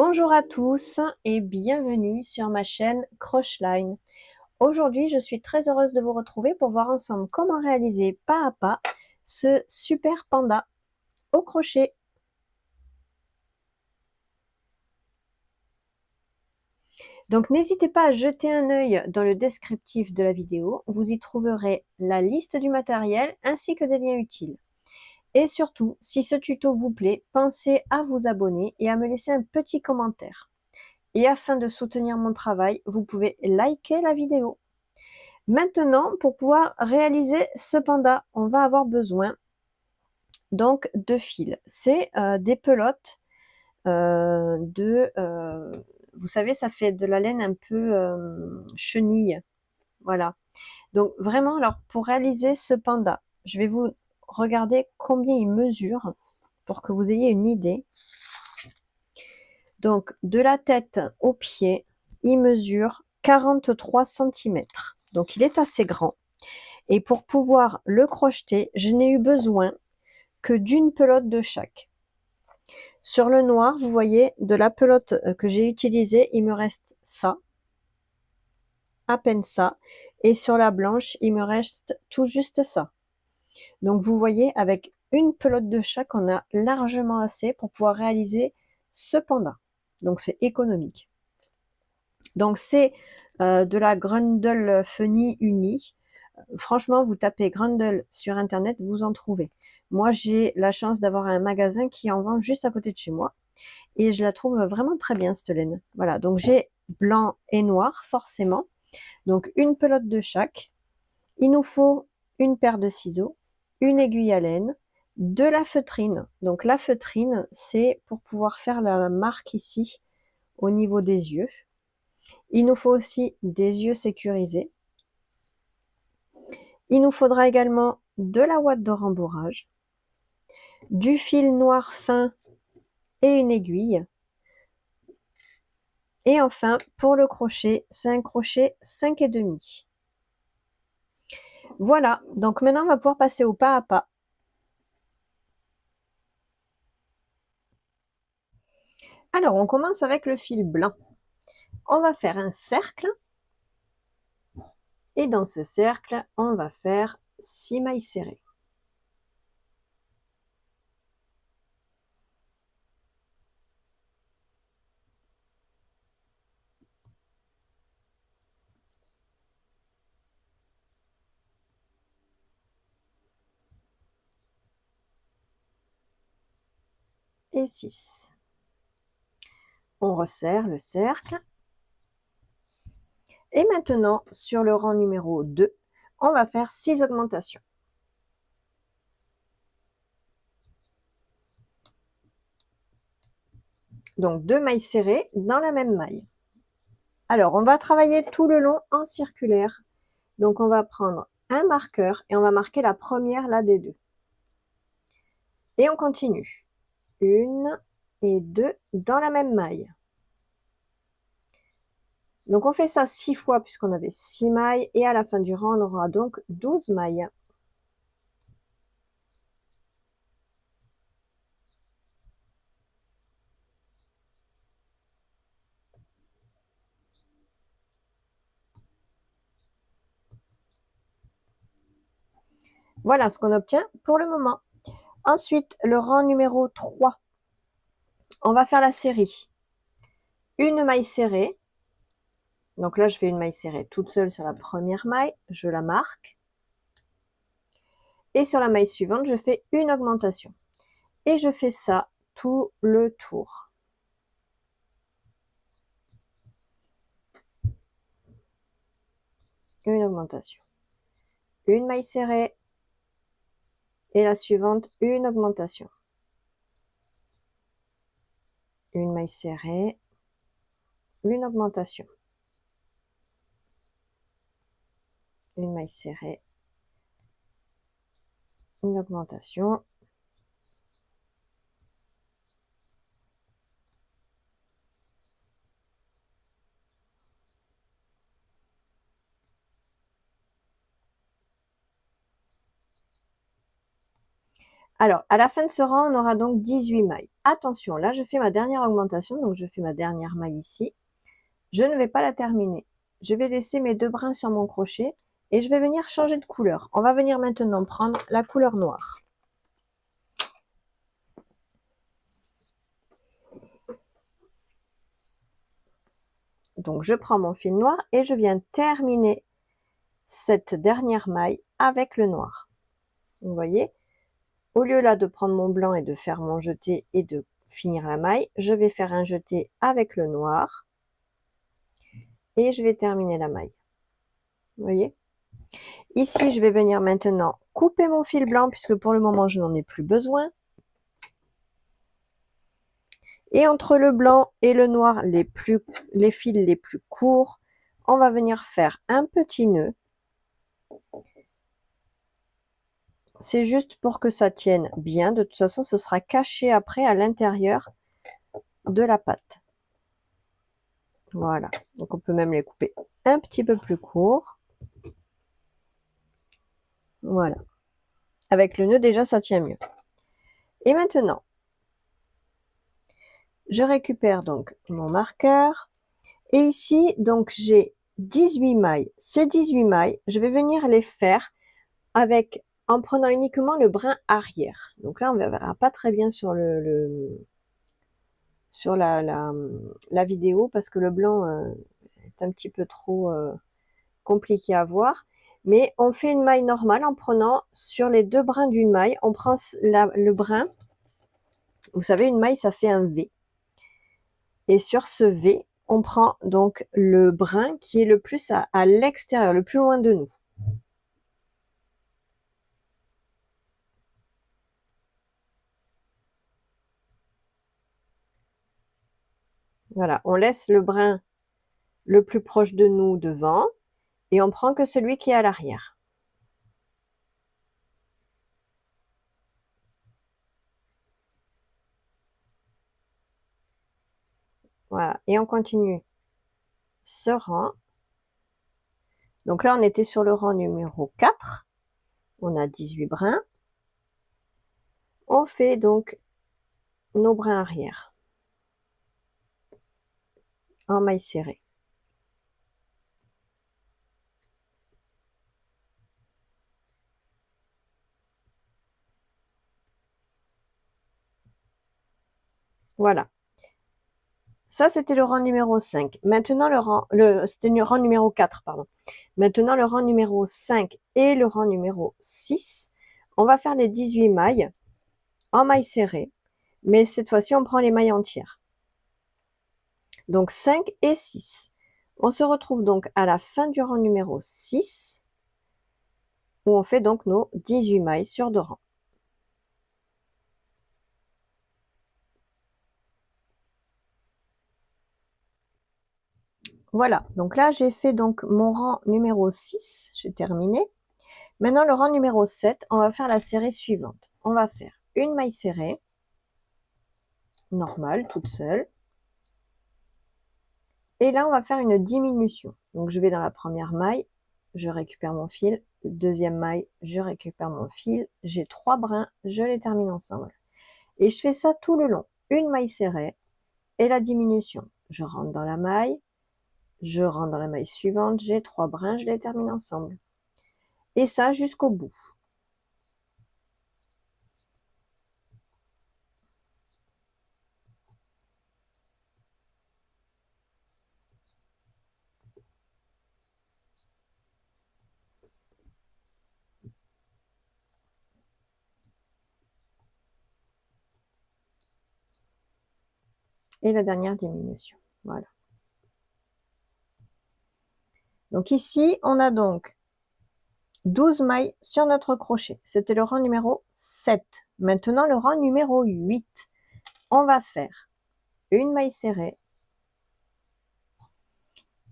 Bonjour à tous et bienvenue sur ma chaîne Crocheline. Aujourd'hui, je suis très heureuse de vous retrouver pour voir ensemble comment réaliser pas à pas ce super panda au crochet. Donc n'hésitez pas à jeter un œil dans le descriptif de la vidéo, vous y trouverez la liste du matériel ainsi que des liens utiles. Et surtout, si ce tuto vous plaît, pensez à vous abonner et à me laisser un petit commentaire. Et afin de soutenir mon travail, vous pouvez liker la vidéo. Maintenant, pour pouvoir réaliser ce panda, on va avoir besoin donc de fils. C'est des pelotes vous savez, ça fait de la laine un peu chenille. Voilà. Donc vraiment, alors pour réaliser ce panda, je vais vous regarder combien il mesure pour que vous ayez une idée. Donc de la tête aux pieds, il mesure 43 cm. Donc il est assez grand. Et pour pouvoir le crocheter, je n'ai eu besoin que d'une pelote de chaque. Sur le noir, vous voyez, de la pelote que j'ai utilisée, il me reste ça, à peine ça. Et sur la blanche, il me reste tout juste ça. Donc vous voyez, avec une pelote de chaque, on a largement assez pour pouvoir réaliser ce panda. Donc c'est économique. Donc c'est de la Grundle Funny Uni. Franchement, vous tapez Grundle sur internet, vous en trouvez. Moi, j'ai la chance d'avoir un magasin qui en vend juste à côté de chez moi. Et je la trouve vraiment très bien, cette laine. Voilà, donc j'ai blanc et noir, forcément. Donc une pelote de chaque. Il nous faut une paire de ciseaux, une aiguille à laine, de la feutrine. Donc la feutrine, c'est pour pouvoir faire la marque ici, au niveau des yeux. Il nous faut aussi des yeux sécurisés. Il nous faudra également de la ouate de rembourrage, du fil noir fin et une aiguille. Et enfin, pour le crochet, c'est un crochet 5,5. Voilà, donc maintenant on va pouvoir passer au pas à pas. Alors, on commence avec le fil blanc. On va faire un cercle. Et dans ce cercle, on va faire 6 mailles serrées. Et 6. On resserre le cercle. Et maintenant, sur le rang numéro 2, on va faire 6 augmentations. Donc 2 mailles serrées dans la même maille. Alors, on va travailler tout le long en circulaire. Donc, on va prendre un marqueur et on va marquer la première là des deux. Et on continue. 1 et 2 dans la même maille. Donc, on fait ça 6 fois puisqu'on avait 6 mailles. Et à la fin du rang, on aura donc 12 mailles. Voilà ce qu'on obtient pour le moment. Ensuite, le rang numéro 3. On va faire la série. Une maille serrée. Donc là, je fais une maille serrée toute seule sur la première maille. Je la marque. Et sur la maille suivante, je fais une augmentation. Et je fais ça tout le tour. Une augmentation. Une maille serrée. Et la suivante, une augmentation. Une maille serrée. Une augmentation. Une maille serrée. Une augmentation. Alors, à la fin de ce rang, on aura donc 18 mailles. Attention, là, je fais ma dernière augmentation, donc je fais ma dernière maille ici. Je ne vais pas la terminer. Je vais laisser mes 2 brins sur mon crochet et je vais venir changer de couleur. On va venir maintenant prendre la couleur noire. Donc, je prends mon fil noir et je viens terminer cette dernière maille avec le noir. Vous voyez, au lieu là de prendre mon blanc et de faire mon jeté et de finir la maille, je vais faire un jeté avec le noir et je vais terminer la maille. Vous voyez? Ici, je vais venir maintenant couper mon fil blanc puisque pour le moment, je n'en ai plus besoin. Et entre le blanc et le noir, les fils les plus courts, on va venir faire un petit nœud. C'est juste pour que ça tienne bien. De toute façon, ce sera caché après à l'intérieur de la pâte. Voilà. Donc, on peut même les couper un petit peu plus courts. Voilà. Avec le nœud, déjà, ça tient mieux. Et maintenant, je récupère donc mon marqueur. Et ici, donc, j'ai 18 mailles. Ces 18 mailles, je vais venir les faire en prenant uniquement le brin arrière. Donc là, on ne verra pas très bien sur sur la vidéo parce que le blanc est un petit peu trop compliqué à voir. Mais on fait une maille normale en prenant sur les 2 brins d'une maille, on prend le brin. Vous savez, une maille, ça fait un V. Et sur ce V, on prend donc le brin qui est le plus à l'extérieur, le plus loin de nous. Voilà, on laisse le brin le plus proche de nous devant et on prend que celui qui est à l'arrière. Voilà, et on continue ce rang. Donc là, on était sur le rang numéro 4. On a 18 brins. On fait donc nos brins arrière en maille serrée. Voilà. Ça, c'était le rang numéro 5. Maintenant, c'était le rang numéro 4, pardon. Maintenant, le rang numéro 5 et le rang numéro 6. On va faire les 18 mailles en maille serrée. Mais cette fois-ci, on prend les mailles entières. Donc 5 et 6. On se retrouve donc à la fin du rang numéro 6, où on fait donc nos 18 mailles sur 2 rangs. Voilà, donc là j'ai fait donc mon rang numéro 6, j'ai terminé. Maintenant le rang numéro 7, on va faire la série suivante. On va faire une maille serrée, normale, toute seule. Et là on va faire une diminution. Donc je vais dans la première maille, je récupère mon fil, deuxième maille, je récupère mon fil, j'ai 3 brins, je les termine ensemble. Et je fais ça tout le long. Une maille serrée et la diminution. Je rentre dans la maille, je rentre dans la maille suivante, j'ai 3 brins, je les termine ensemble. Et ça jusqu'au bout. Et la dernière diminution. Voilà. Donc ici, on a donc 12 mailles sur notre crochet. C'était le rang numéro 7. Maintenant, le rang numéro 8. On va faire une maille serrée.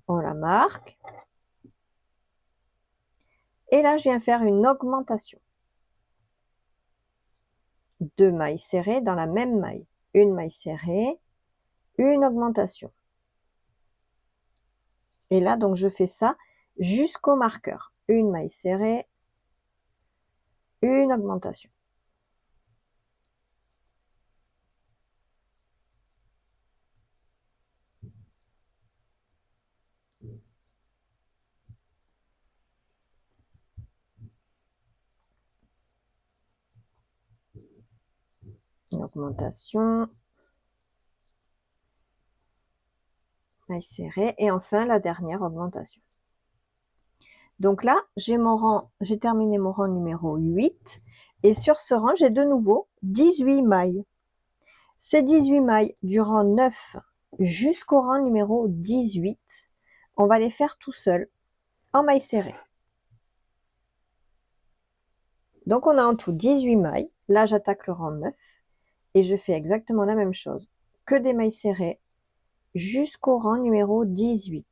On la marque. Et là, je viens faire une augmentation. 2 mailles serrées dans la même maille. Une maille serrée, une augmentation. Et là, donc, je fais ça jusqu'au marqueur. Une maille serrée, une augmentation. Une augmentation. Maille serrée. Et enfin, la dernière augmentation. Donc là, j'ai terminé mon rang numéro 8. Et sur ce rang, j'ai de nouveau 18 mailles. Ces 18 mailles du rang 9 jusqu'au rang numéro 18, on va les faire tout seul en maille serrée. Donc on a en tout 18 mailles. Là, j'attaque le rang 9 et je fais exactement la même chose. Que des mailles serrées jusqu'au rang numéro 18.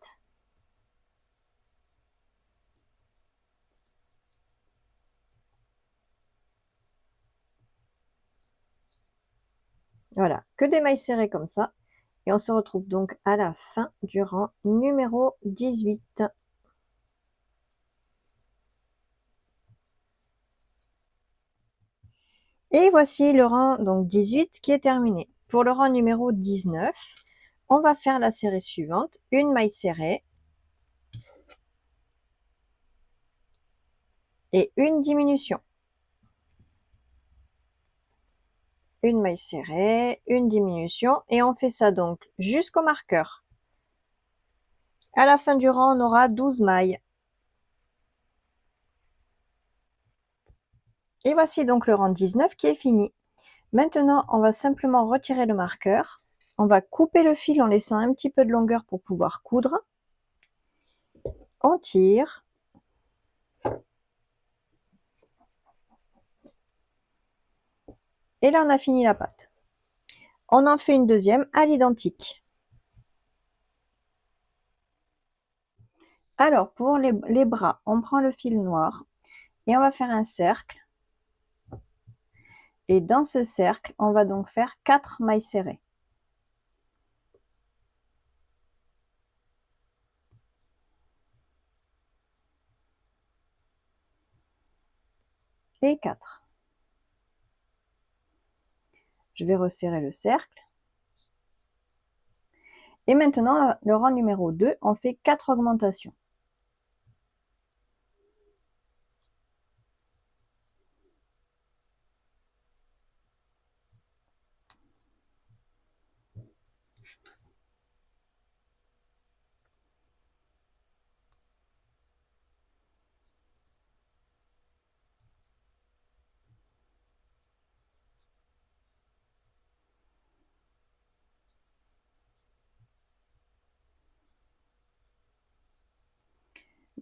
Voilà, que des mailles serrées comme ça. Et on se retrouve donc à la fin du rang numéro 18. Et voici le rang donc 18 qui est terminé. Pour le rang numéro 19, on va faire la série suivante, une maille serrée et une diminution. Une maille serrée, une diminution et on fait ça donc jusqu'au marqueur. À la fin du rang, on aura 12 mailles. Et voici donc le rang 19 qui est fini. Maintenant, on va simplement retirer le marqueur. On va couper le fil en laissant un petit peu de longueur pour pouvoir coudre. On tire. Et là, on a fini la patte. On en fait une deuxième à l'identique. Alors, pour les bras, on prend le fil noir et on va faire un cercle. Et dans ce cercle, on va donc faire 4 mailles serrées. Et 4. Je vais resserrer le cercle. Et maintenant, le rang numéro 2, on fait 4 augmentations.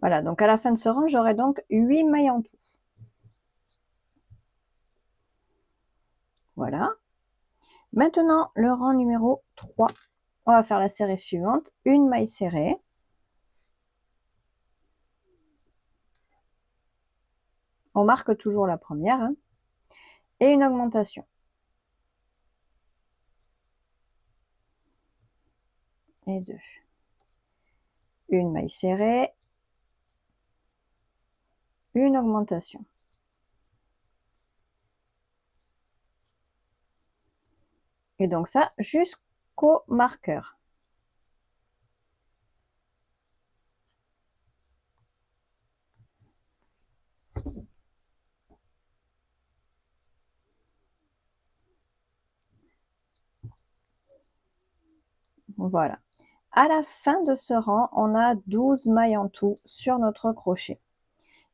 Voilà, donc à la fin de ce rang, j'aurai donc 8 mailles en tout. Voilà. Maintenant, le rang numéro 3. On va faire la série suivante. Une maille serrée. On marque toujours la première. Hein, et une augmentation. Et 2. Une maille serrée. Une augmentation. Et donc ça, jusqu'au marqueur. Voilà. À la fin de ce rang, on a 12 mailles en tout sur notre crochet.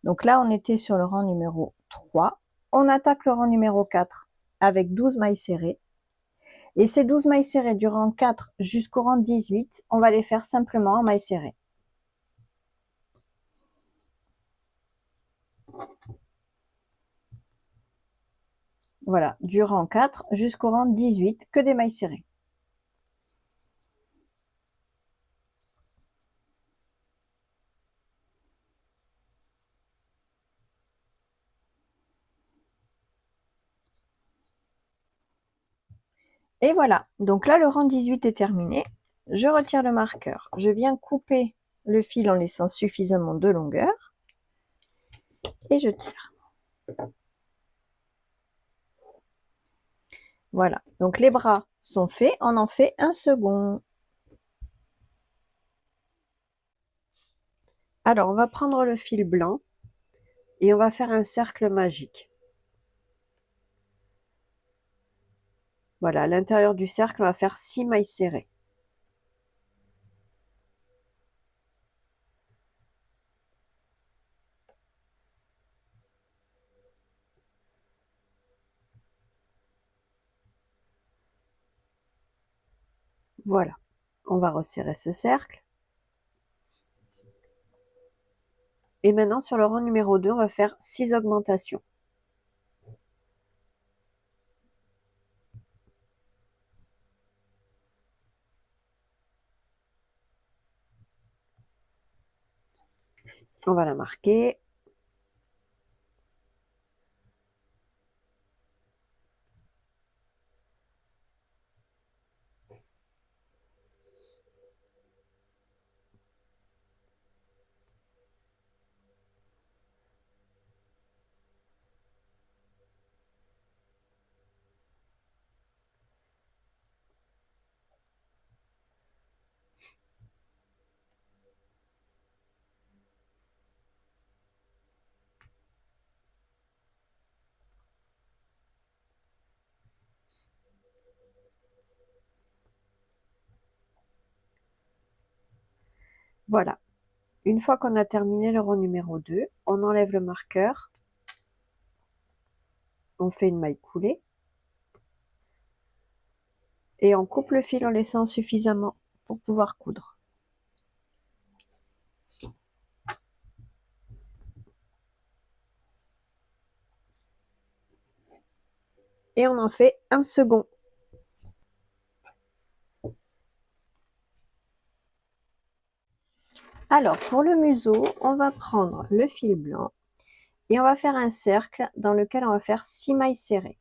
Donc là, on était sur le rang numéro 3. On attaque le rang numéro 4 avec 12 mailles serrées. Et ces 12 mailles serrées du rang 4 jusqu'au rang 18, on va les faire simplement en mailles serrées. Voilà, du rang 4 jusqu'au rang 18, que des mailles serrées. Et voilà, donc là, le rang 18 est terminé. Je retire le marqueur. Je viens couper le fil en laissant suffisamment de longueur. Et je tire. Voilà, donc les bras sont faits. On en fait un second. Alors, on va prendre le fil blanc et on va faire un cercle magique. Voilà, à l'intérieur du cercle, on va faire 6 mailles serrées. Voilà, on va resserrer ce cercle. Et maintenant, sur le rang numéro 2, on va faire 6 augmentations. On va la marquer. Voilà. Une fois qu'on a terminé le rang numéro 2, on enlève le marqueur. On fait une maille coulée. Et on coupe le fil en laissant suffisamment pour pouvoir coudre. Et on en fait un second. Alors, pour le museau, on va prendre le fil blanc et on va faire un cercle dans lequel on va faire 6 mailles serrées.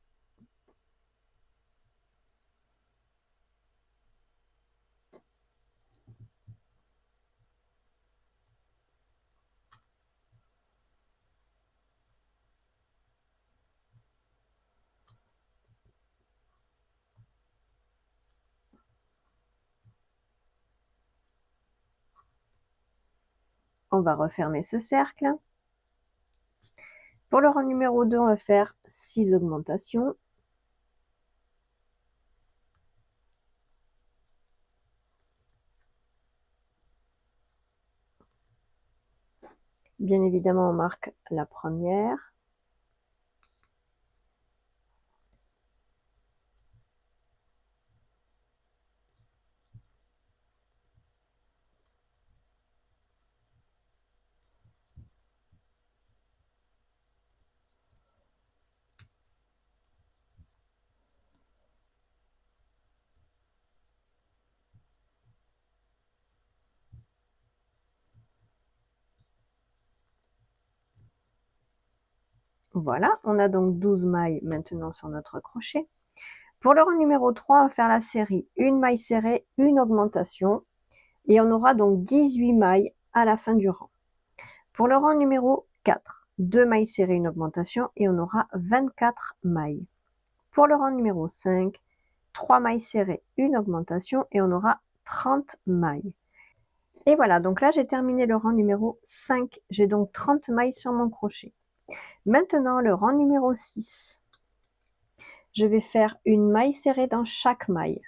On va refermer ce cercle. Pour le rang numéro 2, on va faire 6 augmentations. Bien évidemment, on marque la première. Voilà, on a donc 12 mailles maintenant sur notre crochet. Pour le rang numéro 3, on va faire la série une maille serrée, une augmentation. Et on aura donc 18 mailles à la fin du rang. Pour le rang numéro 4, 2 mailles serrées, une augmentation et on aura 24 mailles. Pour le rang numéro 5, 3 mailles serrées, une augmentation et on aura 30 mailles. Et voilà, donc là j'ai terminé le rang numéro 5. J'ai donc 30 mailles sur mon crochet. Maintenant le rang numéro 6. Je vais faire une maille serrée dans chaque maille.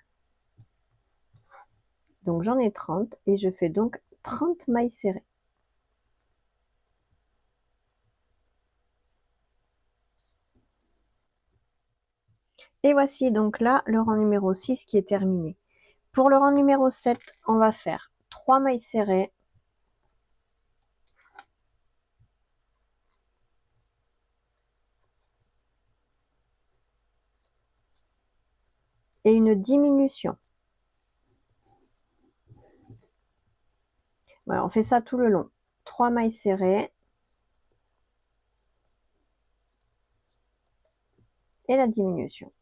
Donc j'en ai 30 et je fais donc 30 mailles serrées. Et voici donc là le rang numéro 6 qui est terminé. Pour le rang numéro 7, on va faire 3 mailles serrées. Et une diminution. Voilà, on fait ça tout le long. 3 mailles serrées. Et la diminution.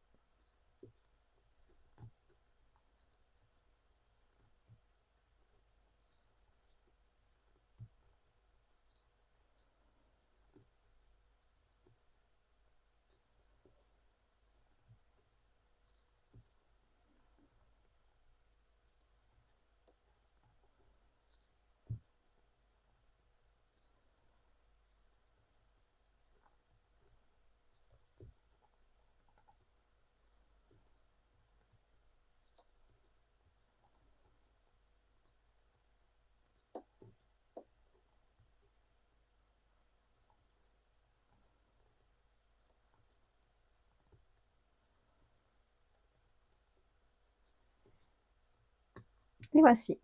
Et voici.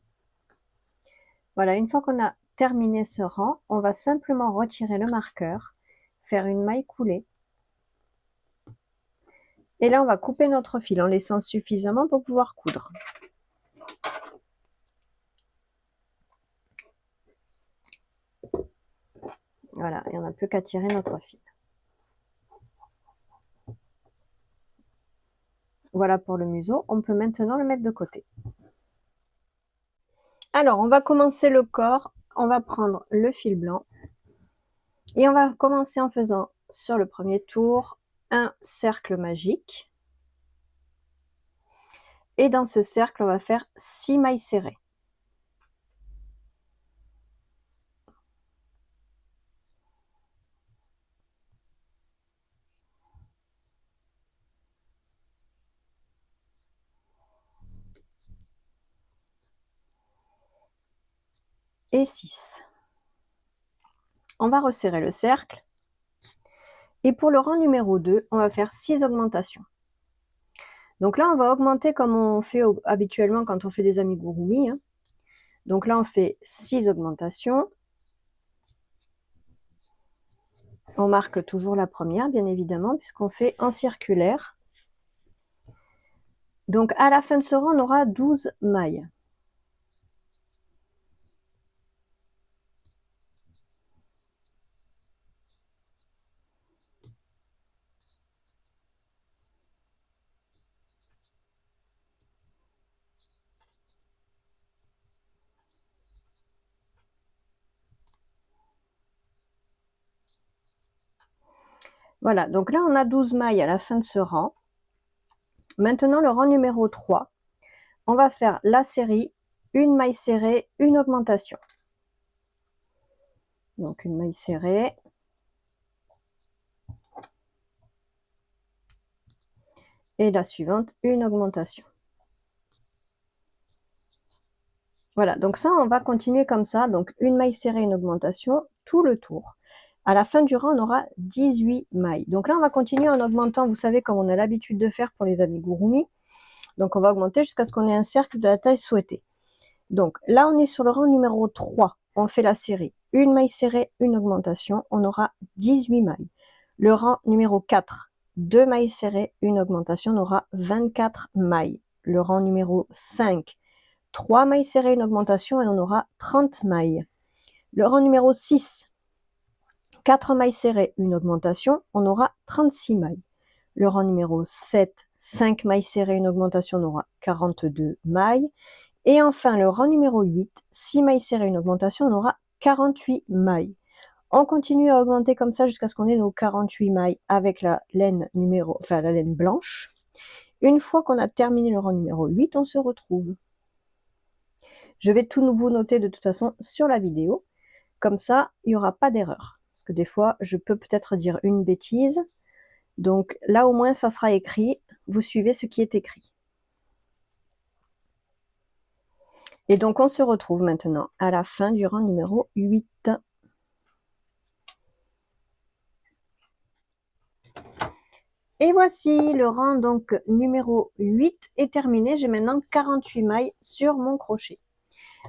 Voilà, une fois qu'on a terminé ce rang, on va simplement retirer le marqueur, faire une maille coulée. Et là, on va couper notre fil en laissant suffisamment pour pouvoir coudre. Voilà, et on n'a plus qu'à tirer notre fil. Voilà pour le museau. On peut maintenant le mettre de côté. Alors, on va commencer le corps. On va prendre le fil blanc. Et on va commencer en faisant sur le premier tour un cercle magique. Et dans ce cercle, on va faire 6 mailles serrées. Et 6. On va resserrer le cercle. Et pour le rang numéro 2, on va faire 6 augmentations. Donc là, on va augmenter comme on fait habituellement quand on fait des amigurumi. Hein. Donc là, on fait 6 augmentations. On marque toujours la première, bien évidemment, puisqu'on fait en circulaire. Donc à la fin de ce rang, on aura 12 mailles. Voilà, donc là, on a 12 mailles à la fin de ce rang. Maintenant, le rang numéro 3, on va faire la série, une maille serrée, une augmentation. Donc une maille serrée. Et la suivante, une augmentation. Voilà, donc ça, on va continuer comme ça. Donc une maille serrée, une augmentation, tout le tour. À la fin du rang, on aura 18 mailles. Donc là, on va continuer en augmentant, vous savez, comme on a l'habitude de faire pour les amigurumi. Donc on va augmenter jusqu'à ce qu'on ait un cercle de la taille souhaitée. Donc là, on est sur le rang numéro 3. On fait la série. Une maille serrée, une augmentation. On aura 18 mailles. Le rang numéro 4. 2 mailles serrées, une augmentation. On aura 24 mailles. Le rang numéro 5. 3 mailles serrées, une augmentation et on aura 30 mailles. Le rang numéro 6. 4 mailles serrées, une augmentation. On aura 36 mailles. Le rang numéro 7. 5 mailles serrées, une augmentation. On aura 42 mailles. Et enfin, le rang numéro 8, 6 mailles serrées, une augmentation, on aura 48 mailles. On continue à augmenter comme ça jusqu'à ce qu'on ait nos 48 mailles avec la laine la laine blanche. Une fois qu'on a terminé le rang numéro 8, on se retrouve. Je vais tout vous noter de toute façon sur la vidéo. Comme ça, il n'y aura pas d'erreur. Parce que des fois, je peux peut-être dire une bêtise. Donc là, au moins, ça sera écrit. Vous suivez ce qui est écrit. Et donc, on se retrouve maintenant à la fin du rang numéro 8. Et voici le rang donc numéro 8 est terminé. J'ai maintenant 48 mailles sur mon crochet.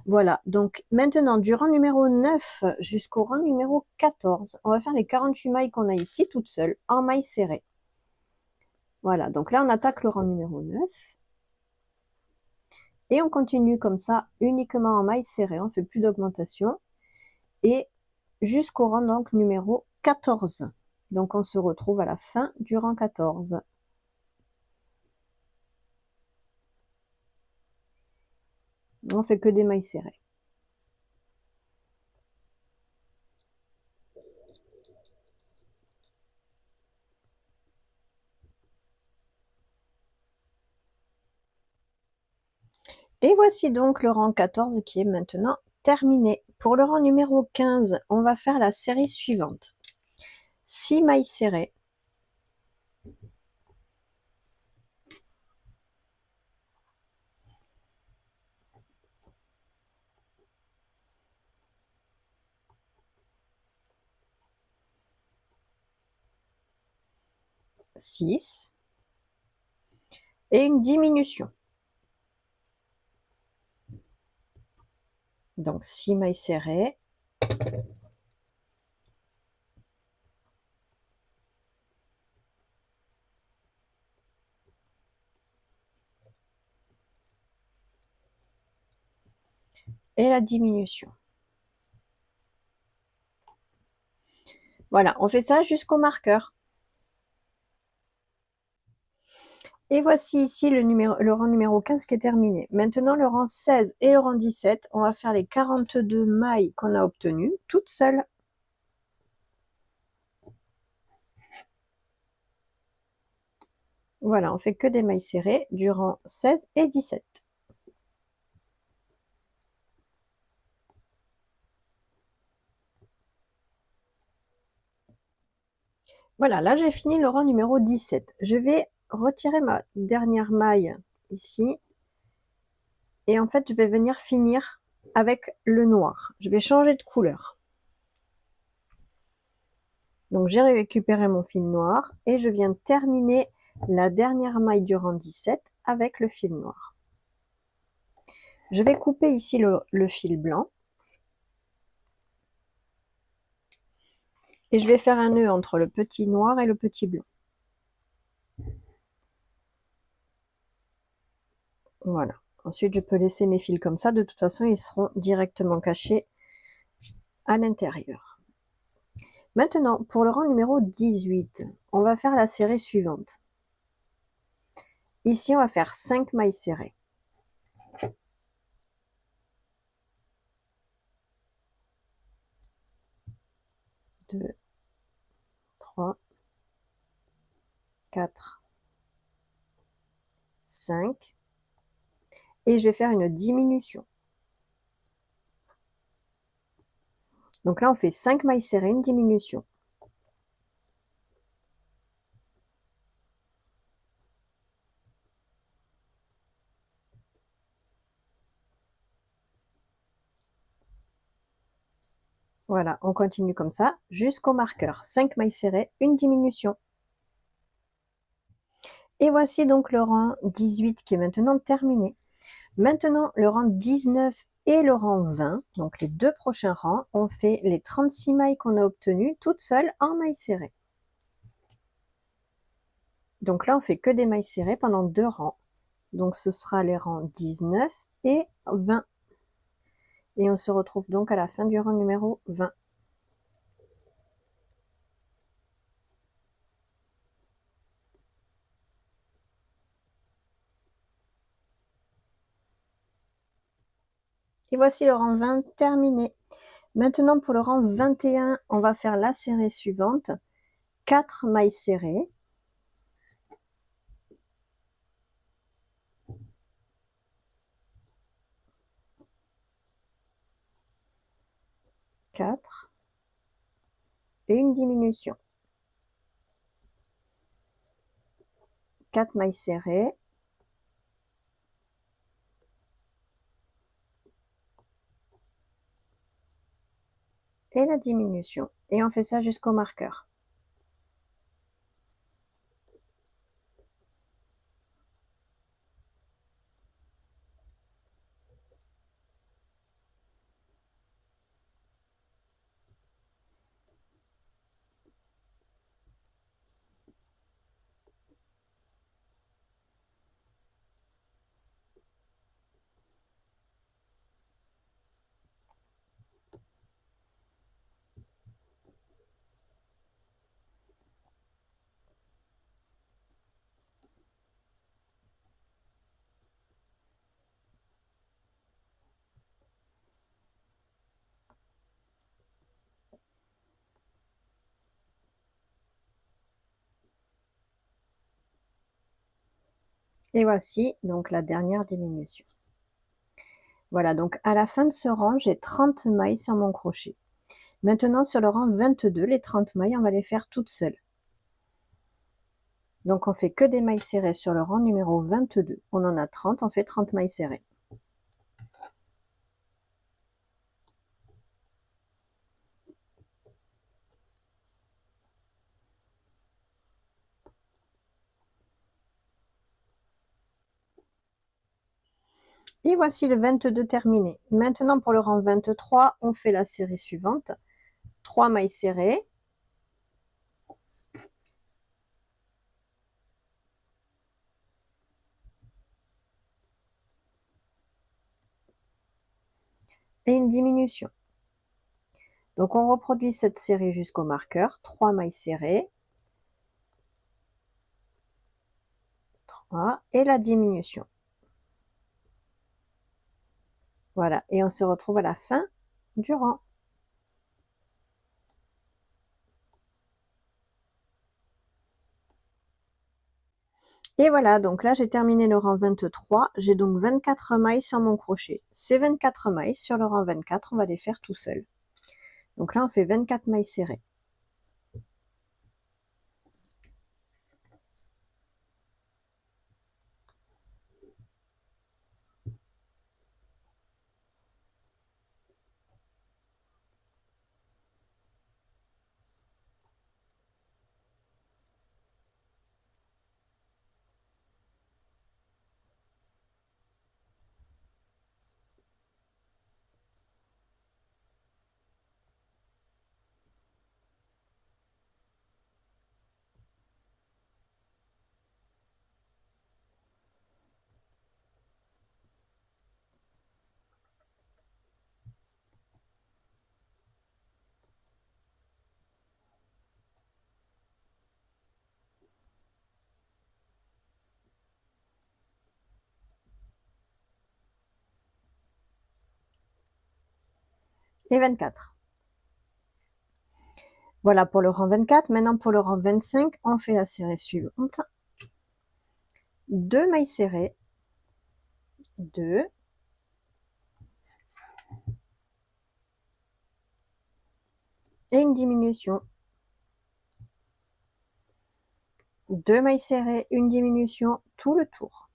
Voilà, donc maintenant du rang numéro 9 jusqu'au rang numéro 14, on va faire les 48 mailles qu'on a ici toutes seules en mailles serrées. Voilà, donc là on attaque le rang numéro 9. Et on continue comme ça uniquement en mailles serrées, on ne fait plus d'augmentation. Et jusqu'au rang donc numéro 14. Donc on se retrouve à la fin du rang 14. On fait que des mailles serrées. Et voici donc le rang 14 qui est maintenant terminé. Pour le rang numéro 15, on va faire la série suivante. 6 mailles serrées. Six. Et une diminution. Donc 6 mailles serrées. Et la diminution. Voilà, on fait ça jusqu'au marqueur. Et voici ici le rang numéro 15 qui est terminé. Maintenant, le rang 16 et le rang 17, on va faire les 42 mailles qu'on a obtenues toutes seules. Voilà, on fait que des mailles serrées du rang 16 et 17. Voilà, là j'ai fini le rang numéro 17. Je vais retirer ma dernière maille ici. Et en fait, je vais venir finir avec le noir. Je vais changer de couleur. Donc j'ai récupéré mon fil noir et je viens terminer la dernière maille du rang 17 avec le fil noir. Je vais couper ici le fil blanc. Et je vais faire un nœud entre le petit noir et le petit blanc. Voilà. Ensuite, je peux laisser mes fils comme ça. De toute façon, ils seront directement cachés à l'intérieur. Maintenant, pour le rang numéro 18, on va faire la série suivante. Ici, on va faire 5 mailles serrées. 2, 3, 4, 5. Et je vais faire une diminution. Donc là, on fait 5 mailles serrées, une diminution. Voilà, on continue comme ça jusqu'au marqueur. 5 mailles serrées, une diminution. Et voici donc le rang 18 qui est maintenant terminé. Maintenant, le rang 19 et le rang 20, donc les deux prochains rangs, on fait les 36 mailles qu'on a obtenues toutes seules en mailles serrées. Donc là, on fait que des mailles serrées pendant 2 rangs. Donc ce sera les rangs 19 et 20. Et on se retrouve donc à la fin du rang numéro 20. Et voici le rang 20 terminé. Maintenant, pour le rang 21, on va faire la série suivante. 4 mailles serrées. 4 et une diminution. 4 mailles serrées. Et la diminution. Et on fait ça jusqu'au marqueur. Et voici donc la dernière diminution. Voilà, donc à la fin de ce rang, j'ai 30 mailles sur mon crochet. Maintenant, sur le rang 22, les 30 mailles, on va les faire toutes seules. Donc, on fait que des mailles serrées sur le rang numéro 22. On en a 30, on fait 30 mailles serrées. Et voici le 22 terminé. Maintenant, pour le rang 23, on fait la série suivante. 3 mailles serrées. Et une diminution. Donc, on reproduit cette série jusqu'au marqueur. 3 mailles serrées. 3 et la diminution. Voilà, et on se retrouve à la fin du rang. Et voilà, donc là j'ai terminé le rang 23, j'ai donc 24 mailles sur mon crochet. Ces 24 mailles sur le rang 24, on va les faire tout seul. Donc là on fait 24 mailles serrées. Et 24. Voilà pour le rang 24. Maintenant pour le rang 25, on fait la série suivante. 2 mailles serrées. 2. Et une diminution. 2 mailles serrées, une diminution, tout le tour.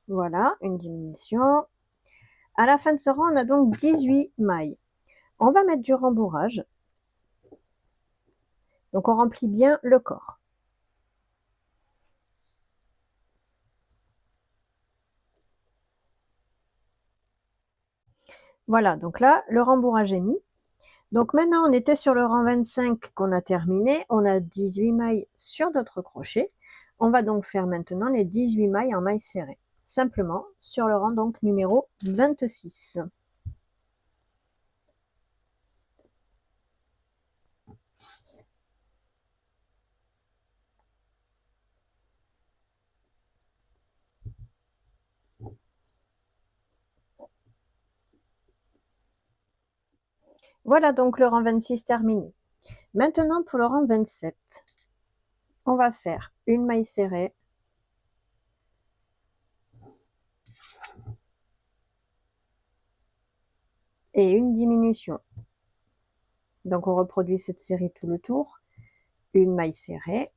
Voilà, une diminution. À la fin de ce rang, on a donc 18 mailles. On va mettre du rembourrage. Donc on remplit bien le corps. Voilà, donc là, le rembourrage est mis. Donc maintenant, on était sur le rang 25 qu'on a terminé. On a 18 mailles sur notre crochet. On va donc faire maintenant les 18 mailles en mailles serrées. Simplement sur le rang donc numéro 26. Voilà donc le rang 26 terminé. Maintenant pour le rang 27, on va faire une maille serrée, et une diminution. Donc on reproduit cette série tout le tour. Une maille serrée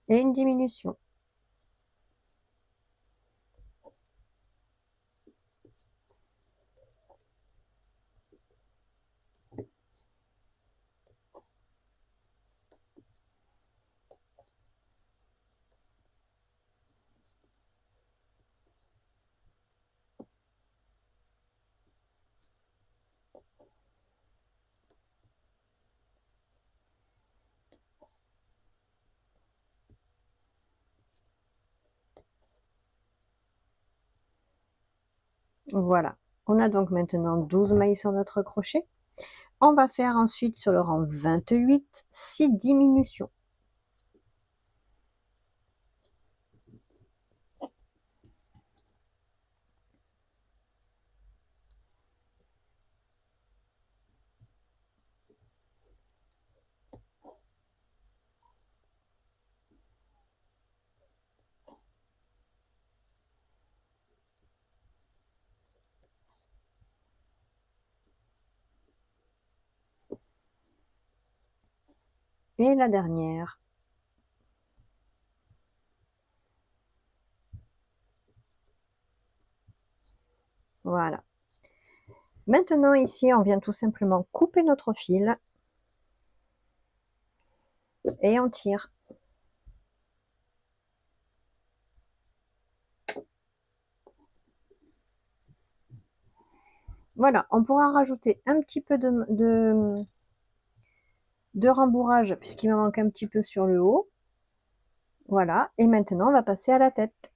et une diminution. Voilà. On a donc maintenant 12 mailles sur notre crochet. On va faire ensuite sur le rang 28, 6 diminutions. Et la dernière. Voilà. Maintenant, ici, on vient tout simplement couper notre fil et on tire. Voilà, on pourra rajouter un petit peu de rembourrage puisqu'il me manque un petit peu sur le haut. Voilà, et maintenant, on va passer à la tête.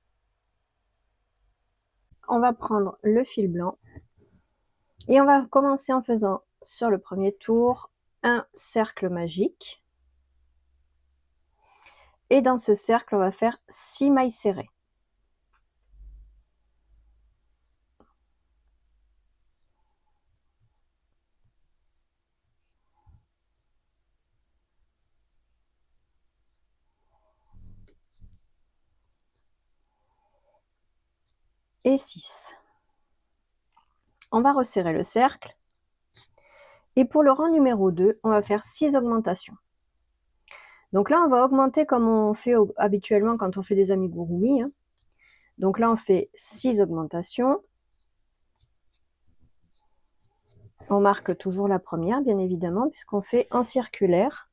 On va prendre le fil blanc et on va commencer en faisant sur le premier tour un cercle magique. Et dans ce cercle, on va faire 6 mailles serrées. Et 6. On va resserrer le cercle. Et pour le rang numéro 2, on va faire 6 augmentations. Donc là, on va augmenter comme on fait habituellement quand on fait des amigurumi. Hein. Donc là, on fait 6 augmentations. On marque toujours la première, bien évidemment, puisqu'on fait en circulaire.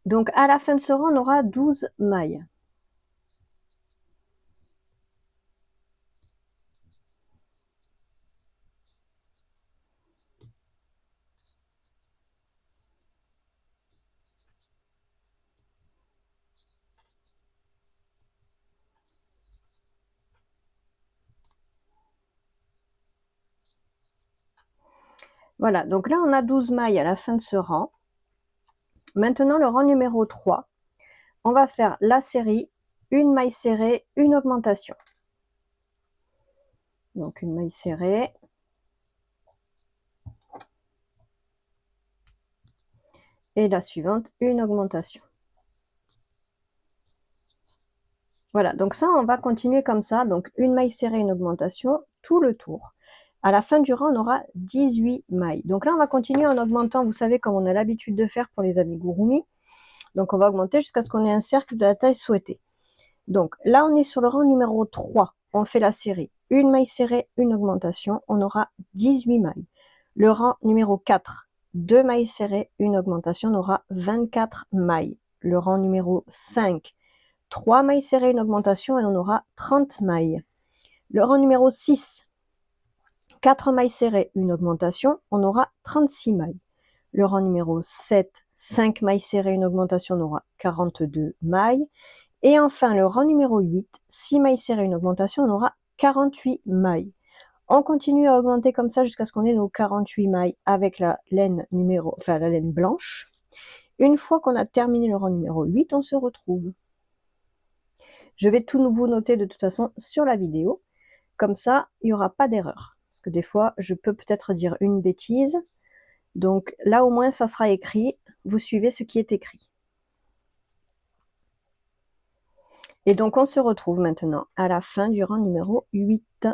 Donc à la fin de ce rang, on aura 12 mailles. Voilà, donc là, on a 12 mailles à la fin de ce rang. Maintenant, le rang numéro 3, on va faire la série, une maille serrée, une augmentation. Donc, une maille serrée. Et la suivante, une augmentation. Voilà, donc ça, on va continuer comme ça. Donc, une maille serrée, une augmentation, tout le tour. À la fin du rang, on aura 18 mailles. Donc là, on va continuer en augmentant, vous savez, comme on a l'habitude de faire pour les amigurumi. Donc, on va augmenter jusqu'à ce qu'on ait un cercle de la taille souhaitée. Donc, là, on est sur le rang numéro 3. On fait la série. Une maille serrée, une augmentation. On aura 18 mailles. Le rang numéro 4. 2 mailles serrées, une augmentation. On aura 24 mailles. Le rang numéro 5. 3 mailles serrées, une augmentation. Et on aura 30 mailles. Le rang numéro 6. 4 mailles serrées, une augmentation, on aura 36 mailles. Le rang numéro 7, 5 mailles serrées, une augmentation, on aura 42 mailles. Et enfin, le rang numéro 8, 6 mailles serrées, une augmentation, on aura 48 mailles. On continue à augmenter comme ça jusqu'à ce qu'on ait nos 48 mailles avec la laine la laine blanche. Une fois qu'on a terminé le rang numéro 8, on se retrouve. Je vais tout vous noter de toute façon sur la vidéo. Comme ça, il n'y aura pas d'erreur. Parce que des fois, je peux peut-être dire une bêtise. Donc là, au moins, ça sera écrit. Vous suivez ce qui est écrit. Et donc, on se retrouve maintenant à la fin du rang numéro 8.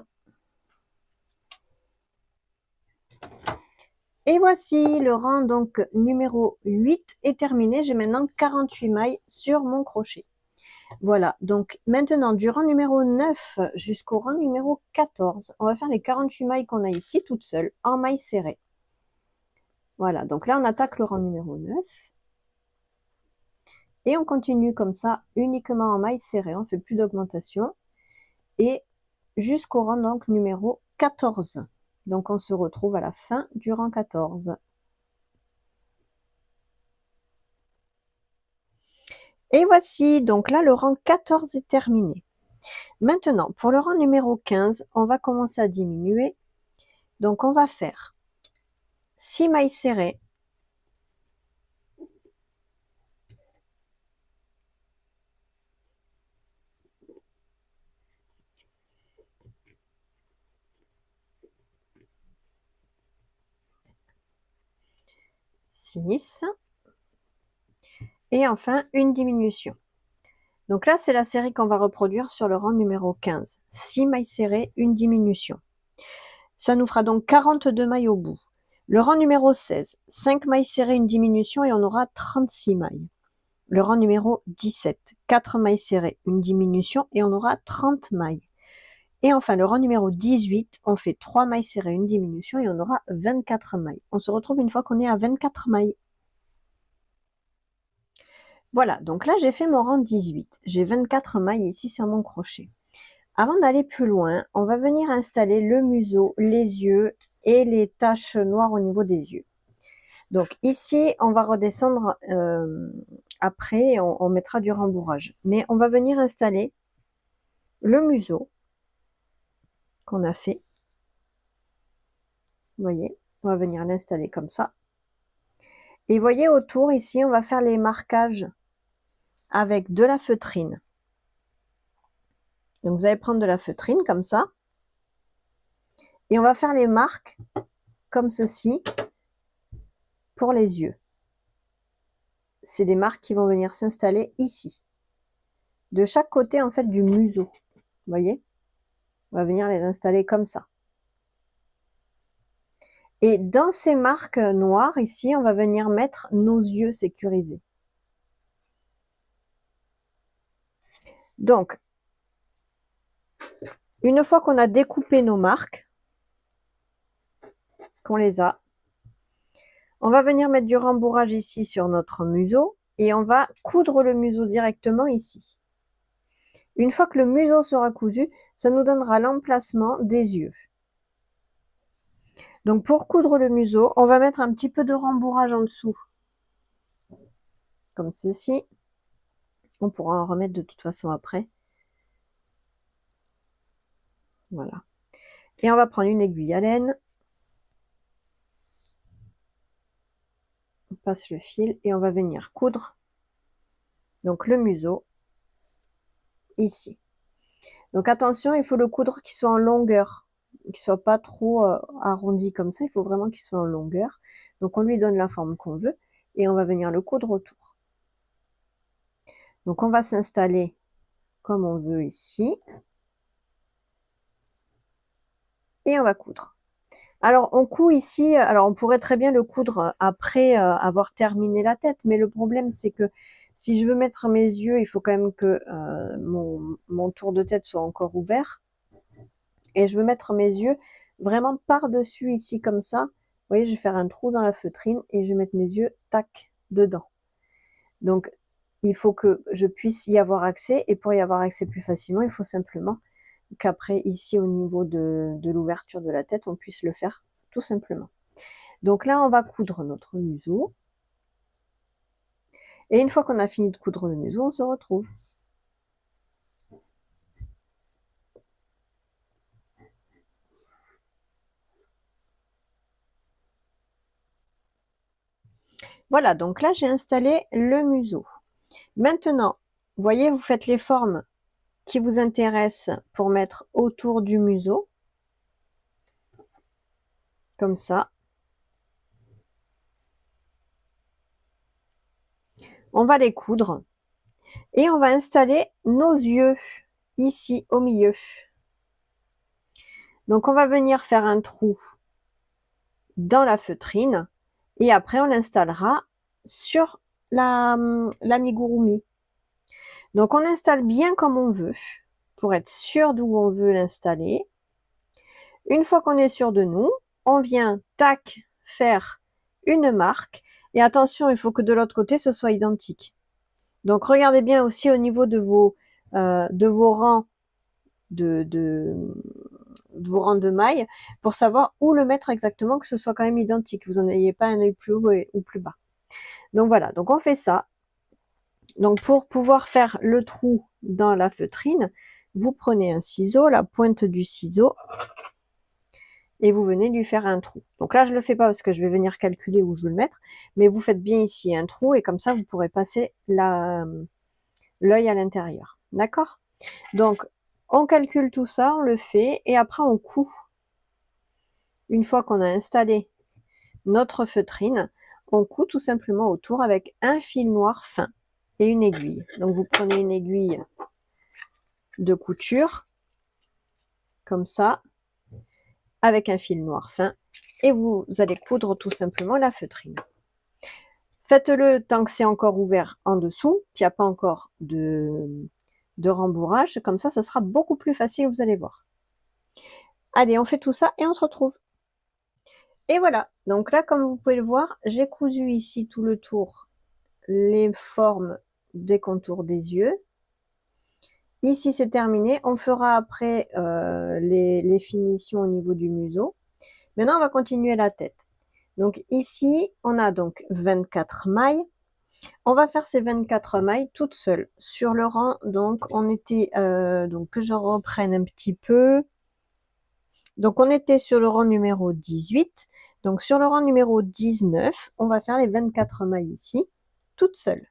Et voici, le rang donc numéro 8 est terminé. J'ai maintenant 48 mailles sur mon crochet. Voilà, donc maintenant du rang numéro 9 jusqu'au rang numéro 14, on va faire les 48 mailles qu'on a ici toutes seules en mailles serrées. Voilà, donc là on attaque le rang numéro 9. Et on continue comme ça, uniquement en mailles serrées, on ne fait plus d'augmentation. Et jusqu'au rang donc numéro 14. Donc on se retrouve à la fin du rang 14. Et voici, donc là le rang 14 est terminé. Maintenant, pour le rang numéro 15, on va commencer à diminuer. Donc on va faire 6 mailles serrées. Et enfin une diminution. Donc là, c'est la série qu'on va reproduire sur le rang numéro 15. 6 mailles serrées, une diminution. Ça nous fera donc 42 mailles au bout. Le rang numéro 16, 5 mailles serrées, une diminution et on aura 36 mailles. Le rang numéro 17, 4 mailles serrées, une diminution et on aura 30 mailles. Et enfin, le rang numéro 18, on fait 3 mailles serrées, une diminution et on aura 24 mailles. On se retrouve une fois qu'on est à 24 mailles. Voilà, donc là j'ai fait mon rang 18. J'ai 24 mailles ici sur mon crochet. Avant d'aller plus loin, on va venir installer le museau, les yeux et les taches noires au niveau des yeux. Donc ici, on va redescendre après, on mettra du rembourrage. Mais on va venir installer le museau qu'on a fait. Vous voyez, on va venir l'installer comme ça. Et vous voyez autour ici, on va faire les marquages avec de la feutrine. Donc vous allez prendre de la feutrine comme ça. Et on va faire les marques comme ceci pour les yeux. C'est des marques qui vont venir s'installer ici. De chaque côté en fait du museau. Vous voyez? On va venir les installer comme ça. Et dans ces marques noires ici, on va venir mettre nos yeux sécurisés. Donc, une fois qu'on a découpé nos marques, qu'on les a, on va venir mettre du rembourrage ici sur notre museau et on va coudre le museau directement ici. Une fois que le museau sera cousu, ça nous donnera l'emplacement des yeux. Donc pour coudre le museau, on va mettre un petit peu de rembourrage en dessous. Comme ceci. On pourra en remettre de toute façon après. Voilà. Et on va prendre une aiguille à laine. On passe le fil et on va venir coudre donc le museau ici. Donc attention, il faut le coudre qui soit en longueur, qui soit pas trop arrondi comme ça, il faut vraiment qu'il soit en longueur. Donc on lui donne la forme qu'on veut et on va venir le coudre autour. Donc on va s'installer comme on veut ici et on va coudre. Alors on coud ici, alors on pourrait très bien le coudre après avoir terminé la tête, mais le problème c'est que si je veux mettre mes yeux, il faut quand même que mon tour de tête soit encore ouvert. Et je veux mettre mes yeux vraiment par-dessus ici comme ça. Vous voyez, je vais faire un trou dans la feutrine et je vais mettre mes yeux, tac, dedans. Donc, il faut que je puisse y avoir accès. Et pour y avoir accès plus facilement, il faut simplement qu'après, ici, au niveau de l'ouverture de la tête, on puisse le faire tout simplement. Donc là, on va coudre notre museau. Et une fois qu'on a fini de coudre le museau, on se retrouve. Voilà, donc là, j'ai installé le museau. Maintenant, vous voyez, vous faites les formes qui vous intéressent pour mettre autour du museau. Comme ça. On va les coudre. Et on va installer nos yeux ici au milieu. Donc on va venir faire un trou dans la feutrine et après on l'installera sur l'amigurumi. Donc on installe bien comme on veut pour être sûr d'où on veut l'installer. Une fois qu'on est sûr de nous, on vient tac faire une marque et attention, il faut que de l'autre côté ce soit identique. Donc regardez bien aussi au niveau de vos rangs de vos rangs de mailles pour savoir où le mettre exactement, que ce soit quand même identique, vous n'en ayez pas un œil plus haut ou plus bas. Donc voilà, donc on fait ça. Donc pour pouvoir faire le trou dans la feutrine, vous prenez un ciseau, la pointe du ciseau, et vous venez lui faire un trou. Donc là je le fais pas parce que je vais venir calculer où je veux le mettre, mais vous faites bien ici un trou et comme ça vous pourrez passer l'œil à l'intérieur. D'accord? Donc on calcule tout ça, on le fait et après on coud. Une fois qu'on a installé notre feutrine, on coud tout simplement autour avec un fil noir fin et une aiguille. Donc vous prenez une aiguille de couture comme ça avec un fil noir fin et vous allez coudre tout simplement la feutrine. Faites-le tant que c'est encore ouvert en dessous, qu'il n'y a pas encore de rembourrage. Comme ça sera beaucoup plus facile, vous allez voir. Allez, on fait tout ça et on se retrouve. Et voilà, donc là, comme vous pouvez le voir, j'ai cousu ici tout le tour les formes des contours des yeux. Ici, c'est terminé. On fera après les finitions au niveau du museau. Maintenant, on va continuer la tête. Donc ici, on a donc 24 mailles. On va faire ces 24 mailles toutes seules. Sur le rang, donc, on était, donc que je reprenne un petit peu. Donc, on était sur le rang numéro 18. Donc, sur le rang numéro 19, on va faire les 24 mailles ici, toutes seules.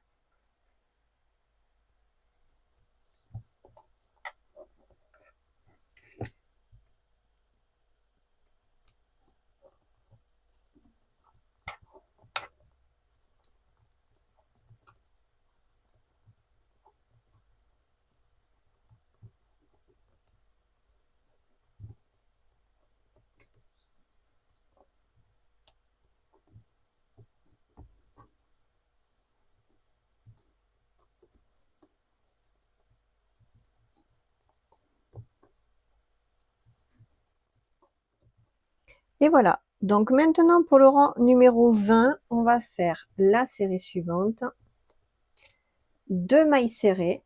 Et voilà. Donc maintenant, pour le rang numéro 20, on va faire la série suivante. 2 mailles serrées.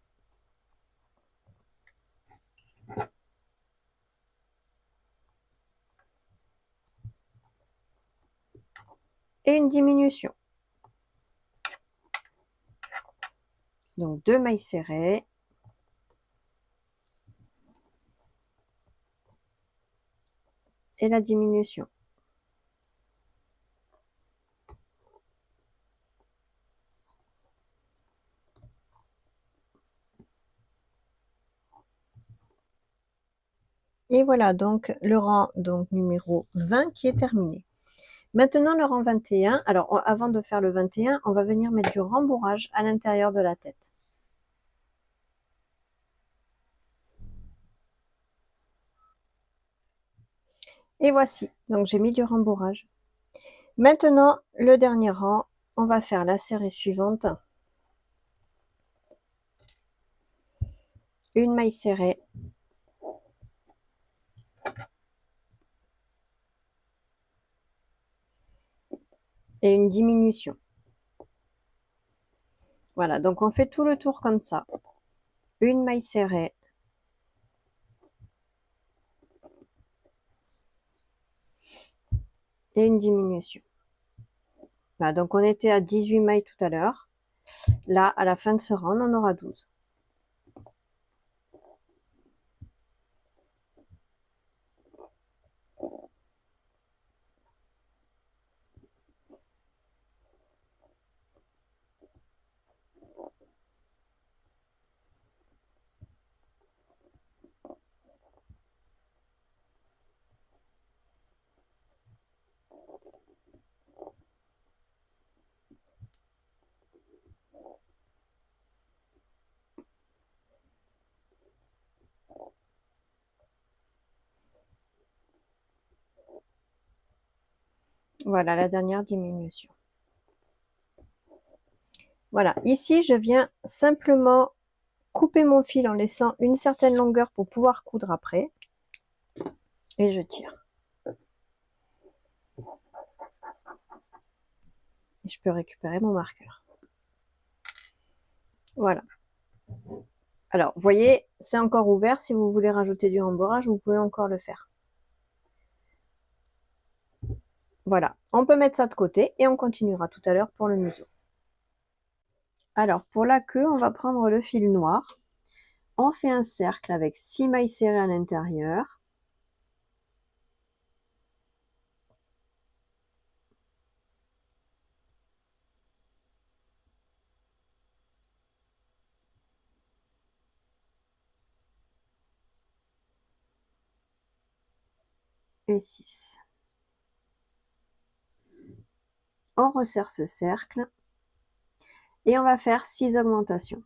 Et une diminution. Donc 2 mailles serrées. Et la diminution. Et voilà donc le rang donc, numéro 20 qui est terminé. Maintenant le rang 21. Alors avant de faire le 21, on va venir mettre du rembourrage à l'intérieur de la tête. Et voici, donc j'ai mis du rembourrage. Maintenant, le dernier rang, on va faire la série suivante. Une maille serrée. Et une diminution. Voilà, donc on fait tout le tour comme ça. Une maille serrée. Et une diminution. Voilà, donc on était à 18 mailles tout à l'heure. Là, à la fin de ce rang, on en aura 12. Voilà la dernière diminution. Voilà, ici je viens simplement couper mon fil en laissant une certaine longueur pour pouvoir coudre après. Et je tire. Et je peux récupérer mon marqueur. Voilà. Alors, vous voyez, c'est encore ouvert. Si vous voulez rajouter du rembourrage, vous pouvez encore le faire. Voilà, on peut mettre ça de côté et on continuera tout à l'heure pour le museau. Alors, pour la queue, on va prendre le fil noir. On fait un cercle avec 6 mailles serrées à l'intérieur. Et 6. On resserre ce cercle et on va faire 6 augmentations.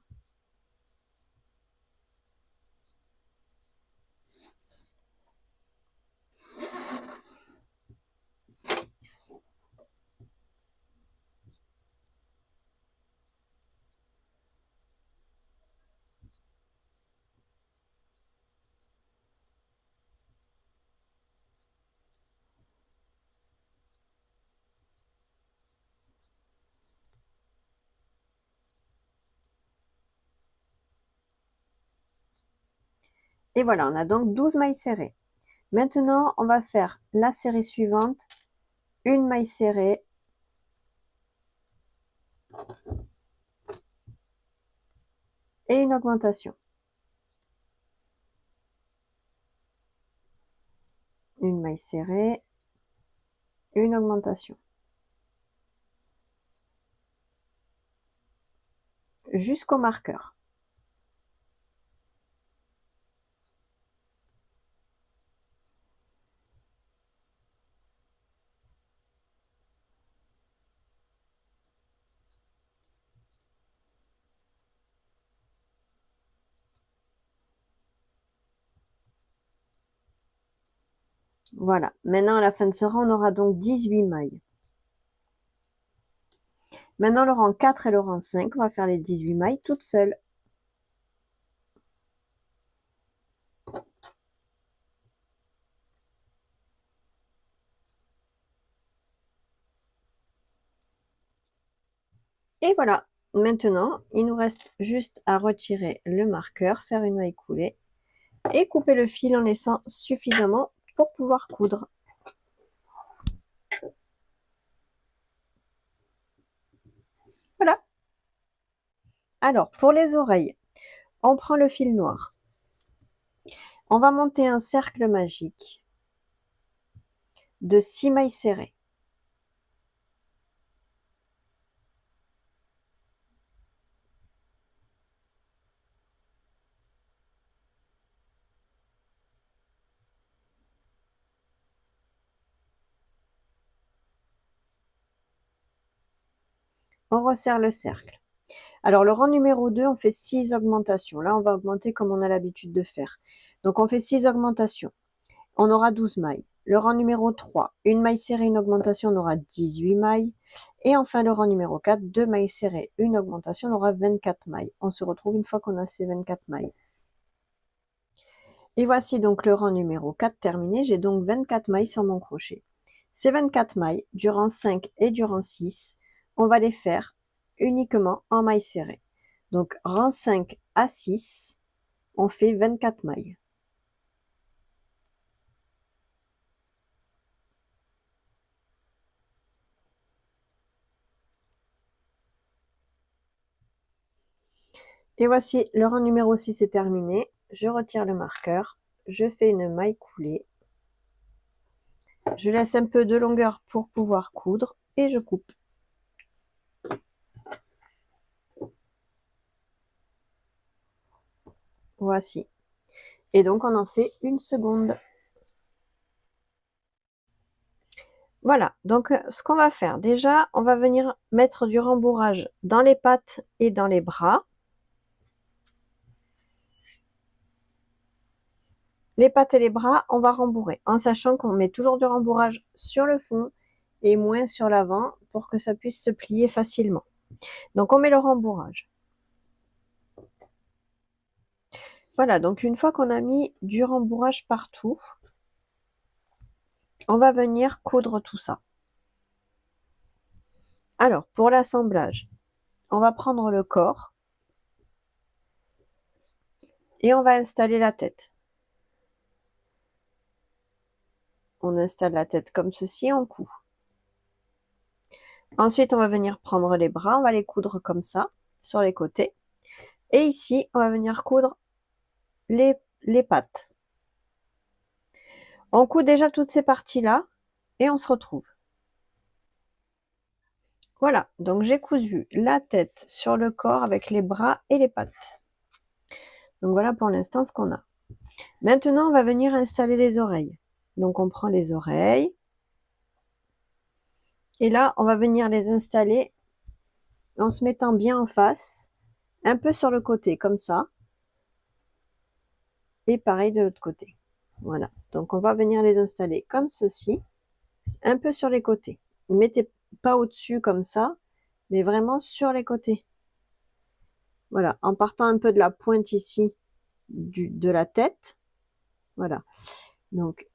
Et voilà, on a donc 12 mailles serrées. Maintenant, on va faire la série suivante, une maille serrée, et une augmentation. Une maille serrée, une augmentation. Jusqu'au marqueur. Voilà, maintenant à la fin de ce rang, on aura donc 18 mailles. Maintenant le rang 4 et le rang 5, on va faire les 18 mailles toutes seules. Et voilà, maintenant il nous reste juste à retirer le marqueur, faire une maille coulée et couper le fil en laissant suffisamment pour pouvoir coudre. Voilà. Alors pour les oreilles, on prend le fil noir. On va monter un cercle magique de 6 mailles serrées. On resserre le cercle. Alors le rang numéro 2, on fait 6 augmentations. Là, on va augmenter comme on a l'habitude de faire. Donc on fait 6 augmentations. On aura 12 mailles. Le rang numéro 3, une maille serrée, une augmentation, on aura 18 mailles. Et enfin le rang numéro 4, 2 mailles serrées, une augmentation, on aura 24 mailles. On se retrouve une fois qu'on a ces 24 mailles. Et voici donc le rang numéro 4 terminé. J'ai donc 24 mailles sur mon crochet. Ces 24 mailles, du rang 5 et du rang 6, on va les faire uniquement en mailles serrées. Donc rang 5 à 6, on fait 24 mailles. Et voici le rang numéro 6 est terminé. Je retire le marqueur, je fais une maille coulée. Je laisse un peu de longueur pour pouvoir coudre et je coupe. Voici. Et donc on en fait une seconde. Voilà, donc ce qu'on va faire, déjà, on va venir mettre du rembourrage dans les pattes et dans les bras. Les pattes et les bras, on va rembourrer, en sachant qu'on met toujours du rembourrage sur le fond et moins sur l'avant pour que ça puisse se plier facilement. Donc on met le rembourrage. Voilà, donc une fois qu'on a mis du rembourrage partout, on va venir coudre tout ça. Alors, pour l'assemblage, on va prendre le corps et on va installer la tête. On installe la tête comme ceci, on coud. Ensuite, on va venir prendre les bras, on va les coudre comme ça, sur les côtés. Et ici, on va venir coudre les pattes. On coud déjà toutes ces parties-là et on se retrouve. Voilà, donc j'ai cousu la tête sur le corps avec les bras et les pattes. Donc voilà pour l'instant ce qu'on a. Maintenant, on va venir installer les oreilles. Donc on prend les oreilles. Et là, on va venir les installer en se mettant bien en face, un peu sur le côté, comme ça. Et pareil de l'autre côté. Voilà, donc on va venir les installer comme ceci, un peu sur les côtés. Ne mettez pas au-dessus comme ça, mais vraiment sur les côtés. Voilà, en partant un peu de la pointe ici de la tête. Voilà, donc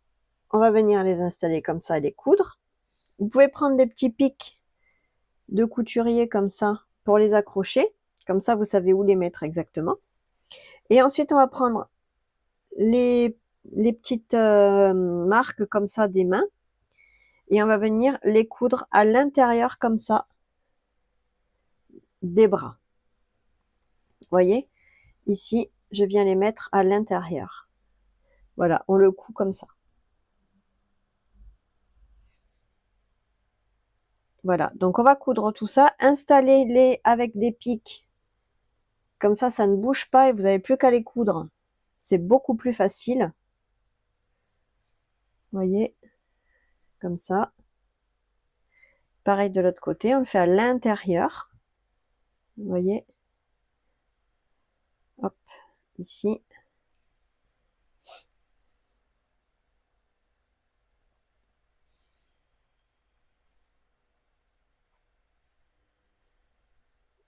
on va venir les installer comme ça et les coudre. Vous pouvez prendre des petits pics de couturier comme ça pour les accrocher. Comme ça, vous savez où les mettre exactement. Et ensuite, on va prendre les petites marques comme ça des mains et on va venir les coudre à l'intérieur comme ça des bras. Vous voyez, ici, je viens les mettre à l'intérieur. Voilà, on le coud comme ça. Voilà, donc on va coudre tout ça, installez-les avec des pics. Comme ça ne bouge pas et vous n'avez plus qu'à les coudre. C'est beaucoup plus facile. Vous voyez, comme ça. Pareil de l'autre côté, on le fait à l'intérieur. Vous voyez. Hop, ici.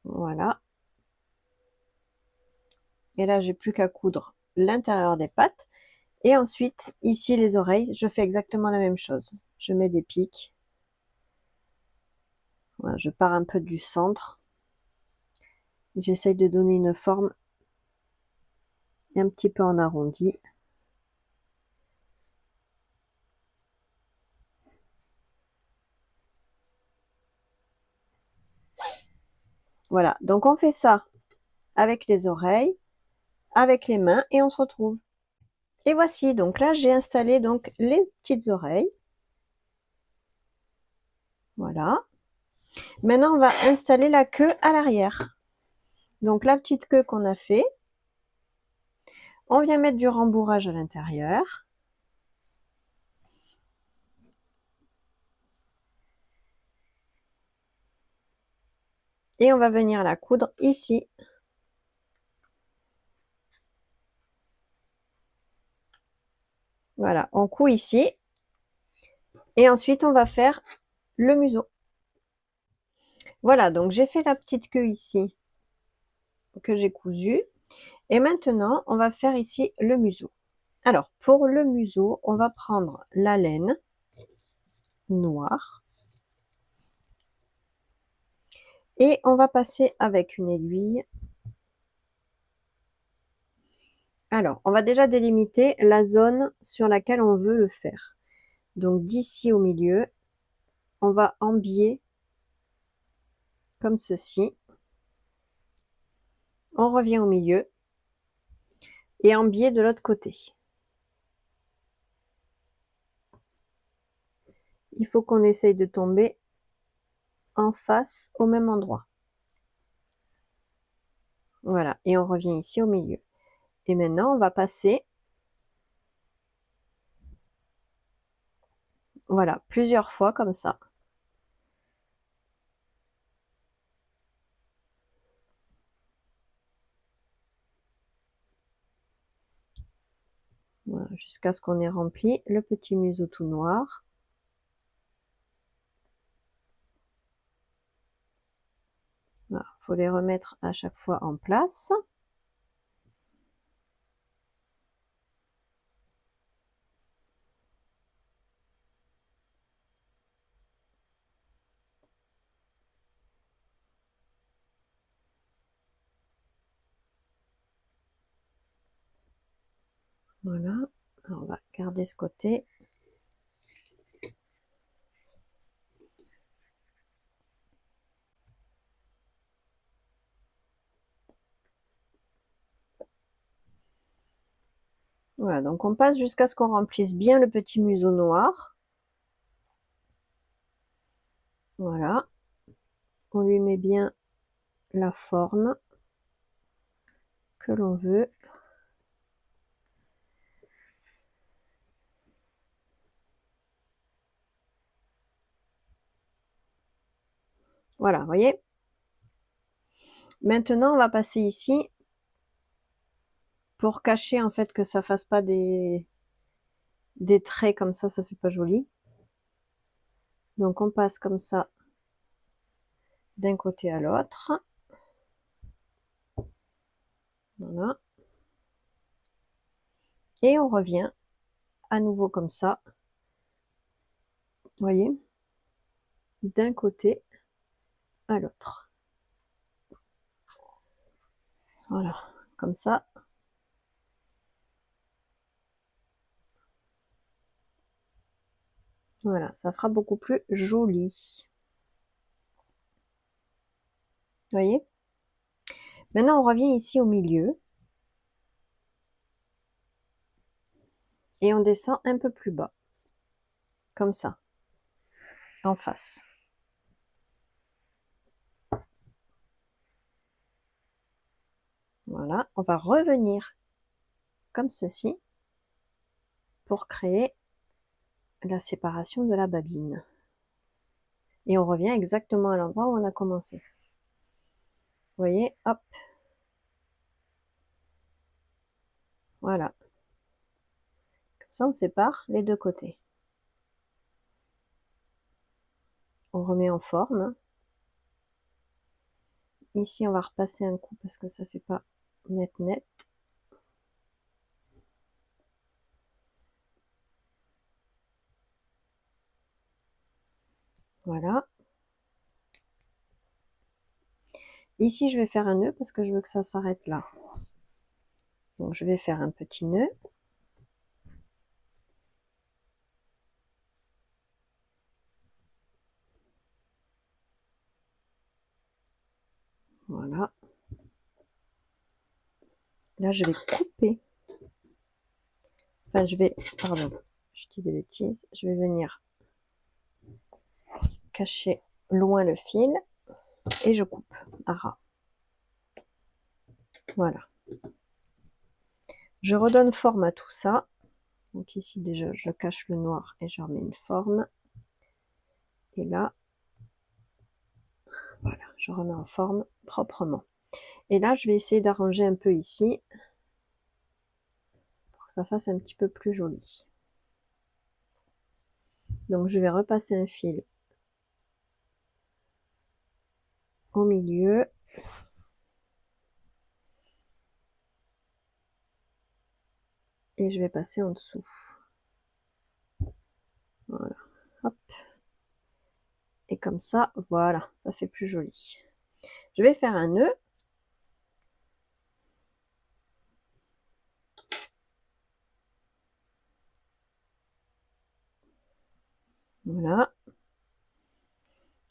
Voilà. Et là, j'ai plus qu'à coudre l'intérieur des pattes. Et ensuite, ici, les oreilles, je fais exactement la même chose. Je mets des pics. Voilà, je pars un peu du centre. J'essaye de donner une forme un petit peu en arrondi. Voilà, donc on fait ça avec les oreilles, avec les mains et on se retrouve. Et voici, donc là j'ai installé donc les petites oreilles. Voilà. Maintenant on va installer la queue à l'arrière. Donc la petite queue qu'on a fait, on vient mettre du rembourrage à l'intérieur. Et on va venir la coudre ici. Voilà, on coud ici. Et ensuite on va faire le museau. Voilà, donc j'ai fait la petite queue ici que j'ai cousue. Et maintenant, on va faire ici le museau. Alors, pour le museau, on va prendre la laine noire et on va passer avec une aiguille. Alors, on va déjà délimiter la zone sur laquelle on veut le faire. Donc, d'ici au milieu, on va embier comme ceci. On revient au milieu et embier de l'autre côté. Il faut qu'on essaye de tomber en face au même endroit. Voilà, et on revient ici au milieu. Et maintenant, on va passer, voilà, plusieurs fois comme ça. Voilà, jusqu'à ce qu'on ait rempli le petit museau tout noir. Voilà, faut les remettre à chaque fois en place. Voilà, alors on va garder ce côté. Voilà, donc on passe jusqu'à ce qu'on remplisse bien le petit museau noir. Voilà, on lui met bien la forme que l'on veut. Voilà, vous voyez. Maintenant, on va passer ici pour cacher en fait que ça fasse pas des traits comme ça fait pas joli. Donc on passe comme ça d'un côté à l'autre. Voilà. Et on revient à nouveau comme ça. Vous voyez, d'un côté à l'autre. Voilà, comme ça. Voilà, ça fera beaucoup plus joli. Vous voyez? Maintenant, on revient ici au milieu. Et on descend un peu plus bas. Comme ça. En face. Voilà, on va revenir comme ceci pour créer la séparation de la babine. Et on revient exactement à l'endroit où on a commencé. Vous voyez, hop. Voilà. Comme ça, on sépare les deux côtés. On remet en forme. Ici, on va repasser un coup parce que ça fait pas net. Voilà. Ici, je vais faire un nœud parce que je veux que ça s'arrête là. Donc, je vais faire un petit nœud. Voilà. Là, je vais couper. Enfin, pardon, je dis des bêtises. Je vais venir cacher loin le fil et je coupe à ras. Voilà. Je redonne forme à tout ça. Donc ici déjà, je cache le noir et je remets une forme. Et là, voilà, je remets en forme proprement. Et là, je vais essayer d'arranger un peu ici pour que ça fasse un petit peu plus joli. Donc je vais repasser un fil au milieu. Et je vais passer en dessous. Voilà. Hop. Et comme ça, voilà, ça fait plus joli. Je vais faire un nœud. Voilà.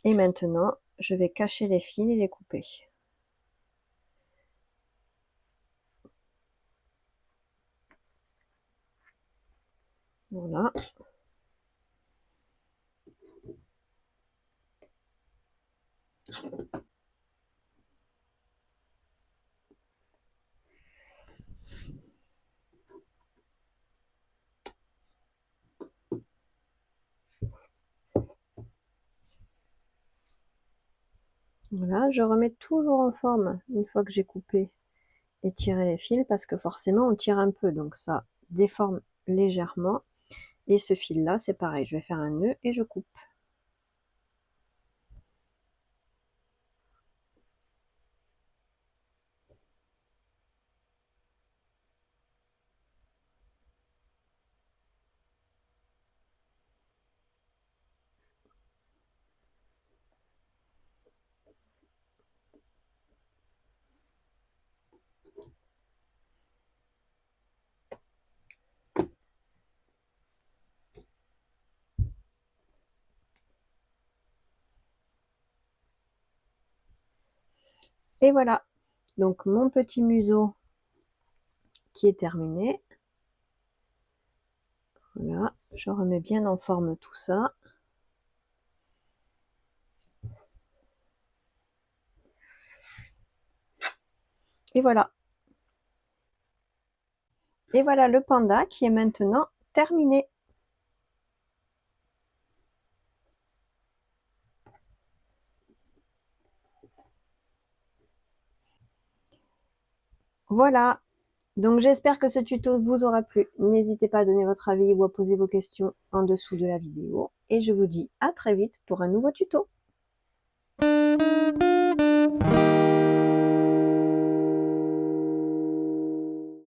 Et maintenant, je vais cacher les fils et les couper. Voilà. Voilà, je remets toujours en forme une fois que j'ai coupé et tiré les fils parce que forcément on tire un peu, donc ça déforme légèrement. Et ce fil là, c'est pareil, je vais faire un nœud et je coupe. Et voilà, donc mon petit museau qui est terminé. Voilà, je remets bien en forme tout ça. Et voilà. Et voilà le panda qui est maintenant terminé. Voilà. Donc j'espère que ce tuto vous aura plu. N'hésitez pas à donner votre avis ou à poser vos questions en dessous de la vidéo. Et je vous dis à très vite pour un nouveau tuto.